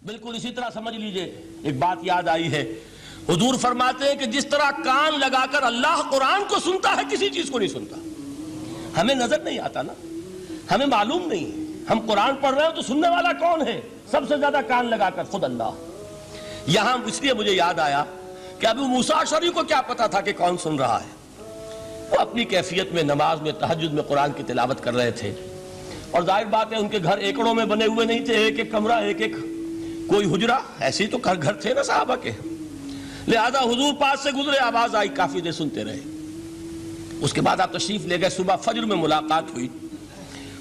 بالکل اسی طرح سمجھ لیجئے، ایک بات یاد آئی ہے، حضور فرماتے ہیں کہ جس طرح کان لگا کر اللہ قرآن کو سنتا ہے کسی چیز کو نہیں سنتا۔ ہمیں نظر نہیں آتا نا، ہمیں معلوم نہیں ہے، ہم قرآن پڑھ رہے ہیں تو سننے والا کون ہے؟ سب سے زیادہ کان لگا کر خود اللہ۔ یہاں اس لیے مجھے یاد آیا کہ ابو موسیٰ اشعری کو کیا پتا تھا کہ کون سن رہا ہے؟ وہ اپنی کیفیت میں نماز میں تہجد میں قرآن کی تلاوت کر رہے تھے، اور ظاہر بات ہے ان کے گھر ایکڑوں میں بنے ہوئے نہیں تھے، ایک ایک کمرہ، ایک ایک کوئی حجرہ، ایسے ہی تو گھر تھے نا صحابہ کے، لہذا حضور پاس سے گزرے، آواز آئی، کافی دیر سنتے رہے۔ اس کے بعد آپ تشریف لے گئے، صبح فجر میں ملاقات ہوئی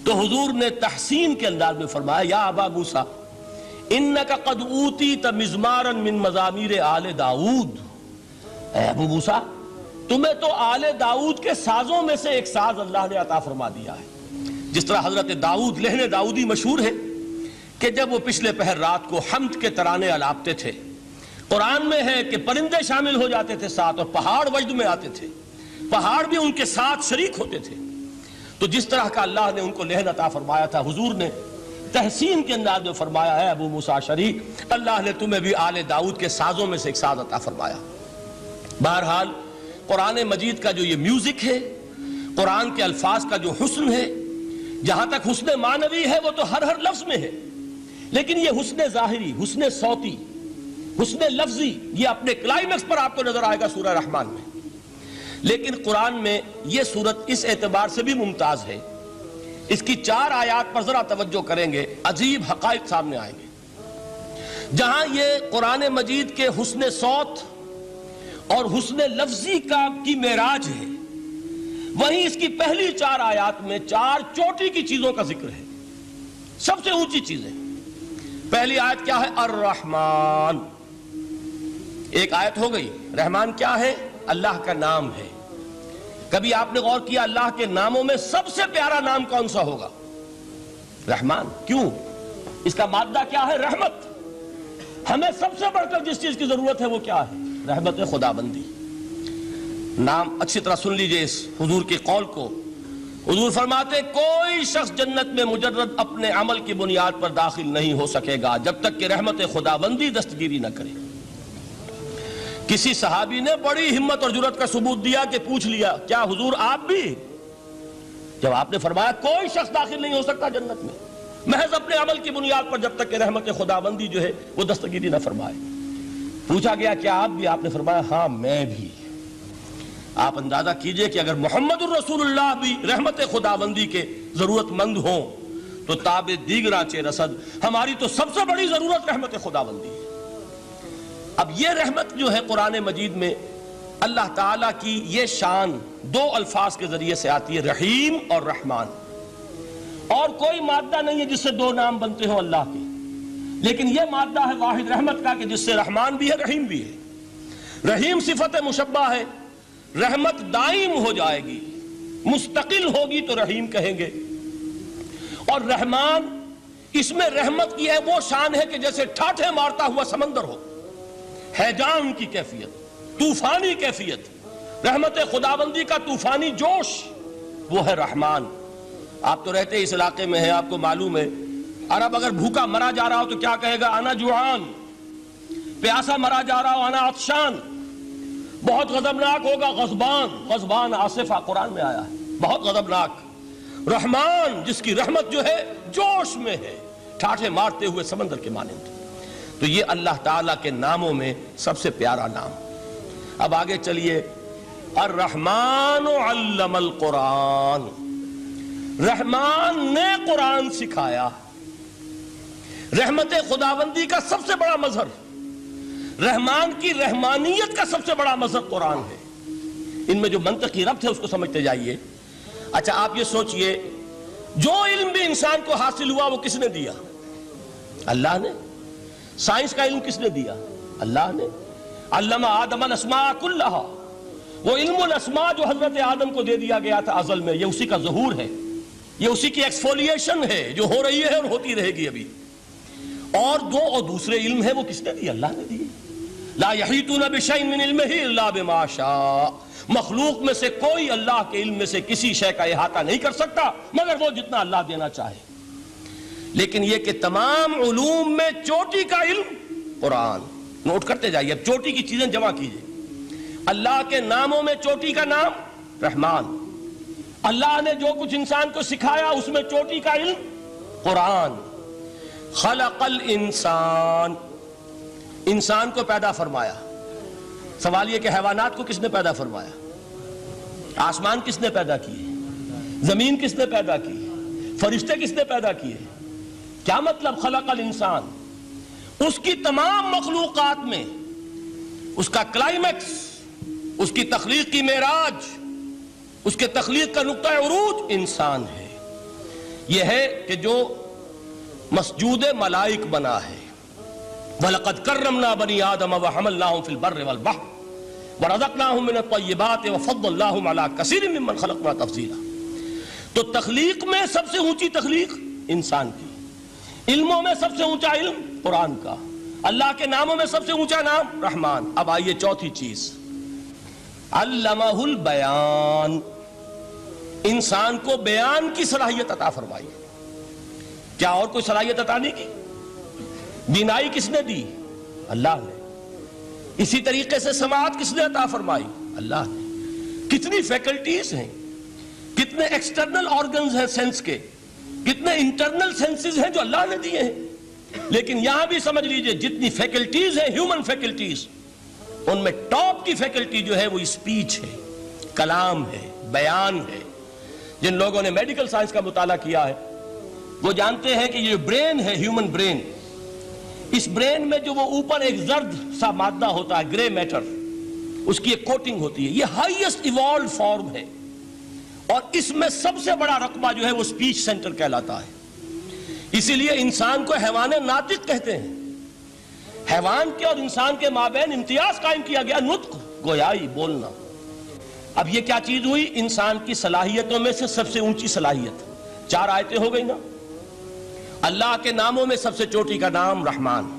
تو حضور نے تحسین کے انداز میں فرمایا، یا ابا موسیٰ انک قد اوتیت مزمارا من مزامیر آل داؤد، اے ابو موسیٰ تمہیں تو آل داؤد کے سازوں میں سے ایک ساز اللہ نے عطا فرما دیا ہے۔ جس طرح حضرت داؤد لہن داؤدی مشہور ہے کہ جب وہ پچھلے پہر رات کو حمد کے ترانے الاپتے تھے، قرآن میں ہے کہ پرندے شامل ہو جاتے تھے ساتھ، اور پہاڑ وجد میں آتے تھے، پہاڑ بھی ان کے ساتھ شریک ہوتے تھے۔ تو جس طرح کا اللہ نے ان کو لہن عطا فرمایا تھا، حضور نے تحسین کے انداز میں فرمایا ہے ابو موسیٰ اشعری، اللہ نے تمہیں بھی آل داؤد کے سازوں میں سے ایک ساز عطا فرمایا۔ بہرحال قرآن مجید کا جو یہ میوزک ہے، قرآن کے الفاظ کا جو حسن ہے، جہاں تک حسن معنوی ہے وہ تو ہر لفظ میں ہے، لیکن یہ حسن ظاہری، حسن صوتی، حسن لفظی، یہ اپنے کلائمیکس پر آپ کو نظر آئے گا سورہ رحمان میں۔ لیکن قرآن میں یہ سورت اس اعتبار سے بھی ممتاز ہے، اس کی 4 آیات پر ذرا توجہ کریں گے، عجیب حقائق سامنے آئیں گے۔ جہاں یہ قرآن مجید کے حسن صوت اور حسن لفظی کی معراج ہے، وہیں اس کی پہلی 4 آیات میں 4 چوٹی کی چیزوں کا ذکر ہے، سب سے اونچی چیزیں۔ پہلی آیت کیا ہے؟ الرحمن، ایک آیت ہو گئی۔ رحمان کیا ہے؟ اللہ کا نام ہے۔ کبھی آپ نے غور کیا اللہ کے ناموں میں سب سے پیارا نام کون سا ہوگا؟ رحمان۔ کیوں؟ اس کا مادہ کیا ہے؟ رحمت۔ ہمیں سب سے بڑھ کر جس چیز کی ضرورت ہے وہ کیا ہے؟ رحمت خدا بندی۔ نام اچھی طرح سن لیجئے اس حضور کے قول کو۔ حضور فرماتے کوئی شخص جنت میں مجرد اپنے عمل کی بنیاد پر داخل نہیں ہو سکے گا جب تک کہ رحمت خدا بندی دستگیری نہ کرے۔ کسی صحابی نے بڑی ہمت اور جرأت کا ثبوت دیا کہ پوچھ لیا، کیا حضور آپ بھی؟ جب آپ نے فرمایا کوئی شخص داخل نہیں ہو سکتا جنت میں محض اپنے عمل کی بنیاد پر جب تک کہ رحمت خدا بندی جو ہے وہ دستگیری نہ فرمائے۔ پوچھا گیا کیا آپ بھی؟ آپ نے فرمایا ہاں میں بھی۔ آپ اندازہ کیجئے کہ اگر محمد الرسول اللہ بھی رحمت خدا بندی کے ضرورت مند ہوں تو تاب دیگراں چہ رسد، ہماری تو سب سے بڑی ضرورت رحمت خدا بندی ہے۔ اب یہ رحمت جو ہے قرآن مجید میں اللہ تعالیٰ کی یہ شان 2 الفاظ کے ذریعے سے آتی ہے، رحیم اور رحمان۔ اور کوئی مادہ نہیں ہے جس سے 2 نام بنتے ہوں اللہ کے، لیکن یہ مادہ ہے واحد رحمت کا کہ جس سے رحمان بھی ہے رحیم بھی ہے۔ رحیم صفت مشبہ ہے، رحمت دائم ہو جائے گی، مستقل ہوگی تو رحیم کہیں گے۔ اور رحمان، اس میں رحمت کی ہے وہ شان ہے کہ جیسے ٹھاٹھے مارتا ہوا سمندر ہو، ہیجان کی کیفیت، طوفانی کیفیت، رحمت خداوندی کا طوفانی جوش، وہ ہے رحمان۔ آپ تو رہتے اس علاقے میں ہیں، آپ کو معلوم ہے عرب اگر بھوکا مرا جا رہا ہو تو کیا کہے گا؟ انا جوعان۔ پیاسا مرا جا رہا ہو انا عطشان۔ بہت غضبناک ہوگا غضبان، غضبان آصفہ قرآن میں آیا ہے، بہت غضبناک۔ رحمان جس کی رحمت جو ہے جوش میں ہے، ٹھاٹھے مارتے ہوئے سمندر کے مانند۔ تو یہ اللہ تعالیٰ کے ناموں میں سب سے پیارا نام۔ اب آگے چلیے، الرحمن علم القرآن، رحمان نے قرآن سکھایا۔ رحمت خداوندی کا سب سے بڑا مظہر، رحمان کی رحمانیت کا سب سے بڑا مظہر قرآن ہے۔ ان میں جو منطقی ربط ہے اس کو سمجھتے جائیے۔ اچھا آپ یہ سوچئے، جو علم بھی انسان کو حاصل ہوا وہ کس نے دیا؟ اللہ نے۔ سائنس کا علم کس نے دیا؟ اللہ نے۔ علم آدم الاسماء کلہا، وہ علم الاسماء جو حضرت آدم کو دے دیا گیا تھا ازل میں، یہ اسی کا ظہور ہے، یہ اسی کی ایکسفولیشن ہے جو ہو رہی ہے اور ہوتی رہے گی ابھی۔ اور دوسرے علم ہے وہ کس نے دی؟ اللہ نے دی۔ لا یحیطون بشیء من علمہ الا بما شاء، مخلوق میں سے کوئی اللہ کے علم میں سے کسی شے کا احاطہ نہیں کر سکتا مگر وہ جتنا اللہ دینا چاہے۔ لیکن یہ کہ تمام علوم میں چوٹی کا علم قرآن. نوٹ کرتے جائیے، اب چوٹی کی چیزیں جمع کیجئے. اللہ کے ناموں میں چوٹی کا نام رحمان. اللہ نے جو کچھ انسان کو سکھایا اس میں چوٹی کا علم قرآن. خلق الانسان، انسان کو پیدا فرمایا. سوال یہ کہ حیوانات کو کس نے پیدا فرمایا؟ آسمان کس نے پیدا کیے؟ زمین کس نے پیدا کی؟ فرشتے کس نے پیدا کیے؟ کیا مطلب خلق الانسان؟ اس کی تمام مخلوقات میں اس کا کلائمیکس، اس کی تخلیق کی معراج، اس کے تخلیق کا نقطہ عروج انسان ہے. یہ ہے کہ جو مسجود ملائک بنا ہے. وَلَقَدْ كَرَّمْنَا بَنِي آدَمَ وَحَمَلْنَاهُمْ فِي الْبَرِّ وَالْبَحْرِ وَرَزَقْنَاهُمْ مِنَ الطَّيِّبَاتِ وَفَضَّلْنَاهُمْ عَلَى كَثِيرٍ مِّمَّنْ خَلَقْنَا تَفْضِيلًا. تو تخلیق میں سب سے اونچی تخلیق انسان کی، علموں میں سب سے اونچا علم قرآن کا، اللہ کے ناموں میں سب سے اونچا نام رحمان. اب آئیے چوتھی چیز، علمہ البیان، انسان کو بیان کی صلاحیت عطا فرمائی. کیا اور کوئی صلاحیت عطا نہیں کی؟ بینائی کس نے دی؟ اللہ نے. اسی طریقے سے سماعت کس نے عطا فرمائی؟ اللہ نے. کتنی فیکلٹیز ہیں، کتنے ایکسٹرنل آرگنز ہیں سینس کے، کتنے انٹرنل سینسز ہیں جو اللہ نے دیے ہیں. لیکن یہاں بھی سمجھ لیجئے جتنی فیکلٹیز ہیں ہیومن فیکلٹیز، ان میں ٹاپ کی فیکلٹی جو ہے وہ اسپیچ ہے، کلام ہے، بیان ہے. جن لوگوں نے میڈیکل سائنس کا مطالعہ کیا ہے وہ جانتے ہیں کہ یہ برین ہے، ہیومن برین، اس برین میں جو وہ اوپر ایک زرد سا مادہ ہوتا ہے، گرے میٹر، اس کی ایک کوٹنگ ہوتی ہے. یہ ہائیسٹ ایوالوڈ فارم ہے اور اس میں سب سے بڑا رقبہ جو ہے وہ اسپیچ سینٹر کہلاتا ہے. اسی لیے انسان کو حیوان ناطق کہتے ہیں. حیوان کے اور انسان کے مابین امتیاز قائم کیا گیا، نطق، گویائی، بولنا. اب یہ کیا چیز ہوئی؟ انسان کی صلاحیتوں میں سے سب سے اونچی صلاحیت. 4 آیتیں ہو گئی نا. اللہ کے ناموں میں سب سے چوٹی کا نام رحمان.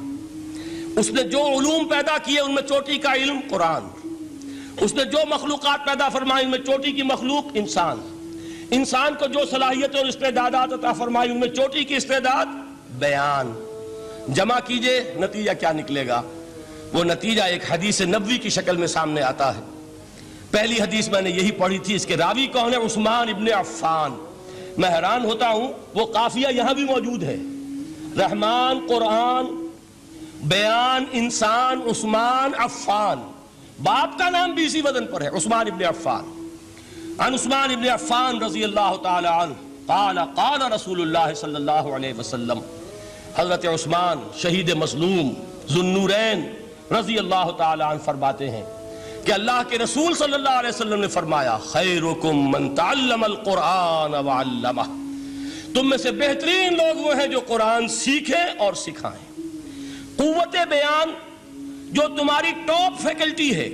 اس نے جو علوم پیدا کیے ان میں چوٹی کا علم قرآن. اس نے جو مخلوقات پیدا فرمائی ان میں چوٹی کی مخلوق انسان. انسان کو جو صلاحیت اور استعدادات عطا فرمائی ان میں چوٹی کی استعداد بیان. جمع کیجئے، نتیجہ کیا نکلے گا؟ وہ نتیجہ ایک حدیث نبوی کی شکل میں سامنے آتا ہے. پہلی حدیث میں نے یہی پڑھی تھی، اس کے راوی کون ہے؟ عثمان ابن عفان. میں حیران ہوتا ہوں وہ قافیہ یہاں بھی موجود ہے، رحمان، قرآن، بیان، انسان، عثمان، عفان. باپ کا نام بھی اسی وزن پر ہے، عثمان ابن عفان. عن عثمان ابن عفان رضی اللہ تعالی عنہ قال قال رسول اللہ صلی اللہ علیہ وسلم. حضرت عثمان شہید مظلوم ذو النورین رضی اللہ تعالی عنہ فرماتے ہیں کہ اللہ کے رسول صلی اللہ علیہ وسلم نے فرمایا، خیرکم من تعلم القرآن وعلمہ. تم میں سے بہترین لوگ وہ ہیں جو قرآن سیکھیں اور سکھائیں. قوت بیان جو تمہاری ٹاپ فیکلٹی ہے،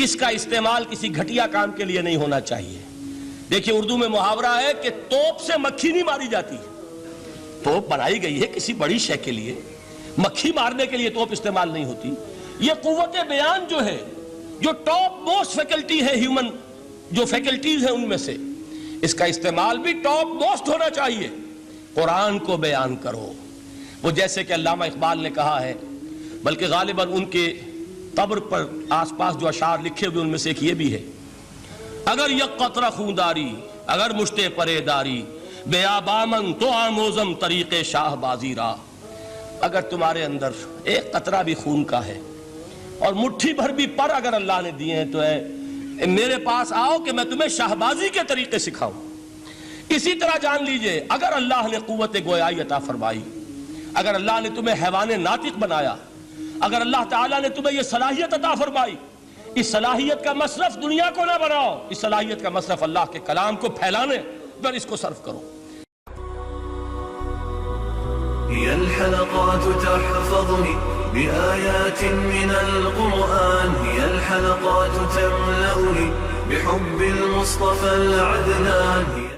اس کا استعمال کسی گھٹیا کام کے لیے نہیں ہونا چاہیے. دیکھیے اردو میں محاورہ ہے کہ توپ سے مکھی نہیں ماری جاتی. توپ بنائی گئی ہے کسی بڑی شے کے لیے، مکھی مارنے کے لیے توپ استعمال نہیں ہوتی. یہ قوت بیان جو ہے، جو ٹاپ موسٹ فیکلٹی ہے ہیومن، جو فیکلٹیز ہیں ان میں سے، اس کا استعمال بھی ٹاپ موسٹ ہونا چاہیے. قرآن کو بیان کرو. وہ جیسے کہ علامہ اقبال نے کہا ہے، بلکہ غالباً ان کے قبر پر آس پاس جو اشعار لکھے ہوئے ان میں سے ایک یہ بھی ہے، اگر یک قطرہ خونداری، اگر مشتے پرے داری، بیابامن تو آموزم طریق شاہ بازی را. اگر تمہارے اندر ایک قطرہ بھی خون کا ہے اور مٹھی بھر بھی پر اگر اللہ نے دیے ہیں تو ہے میرے پاس آؤ کہ میں تمہیں شاہبازی کے طریقے سکھاؤں. اسی طرح جان لیجئے اگر اللہ نے قوت گویائی عطا فرمائی، اگر اللہ نے تمہیں حیوان ناطق بنایا، اگر اللہ تعالیٰ نے تمہیں یہ صلاحیت عطا فرمائی، اس صلاحیت کا مصرف دنیا کو نہ بناؤ، اس صلاحیت کا مصرف اللہ کے کلام کو پھیلانے پر اس کو صرف کرو. هي الحلقات تحفظني بآيات من القرآن، هي الحلقات تملأني بحب المصطفى العدنان.